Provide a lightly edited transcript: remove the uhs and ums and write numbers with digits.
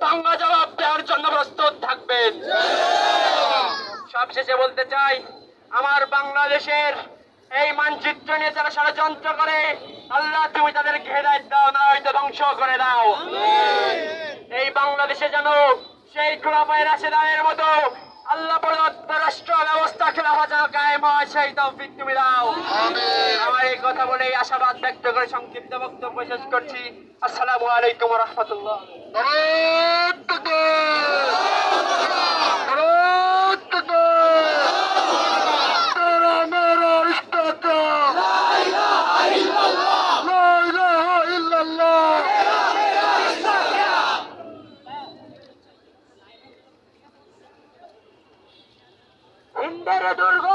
ভাঙা জবাব দেওয়ার জন্য প্রস্তুত থাকবেন। সবশেষে বলতে চাই, আমার বাংলাদেশের এই মানচিত্র নিয়ে যারা ষড়যন্ত্র করে, আল্লাহ তুমি তাদেরকে হেদায়েত দাও, না হয়তো ধ্বংস করে দাও। এই বাংলাদেশে যেন সেই খোলাফায়ে রাশেদানের মতো আল্লাহ প্রদত্ত রাষ্ট্র ব্যবস্থা খেলাফা যেন কায়েম হয়, সেই তৌফিক তুমি দাও। আমার এই কথা বলে এই আশাবাদ ব্যক্ত করে সংক্ষিপ্ত বক্তব্য শেষ করছি। আসসালামু আলাইকুম ওয়া রাহমাতুল্লাহ। হিন্দের দুর্গ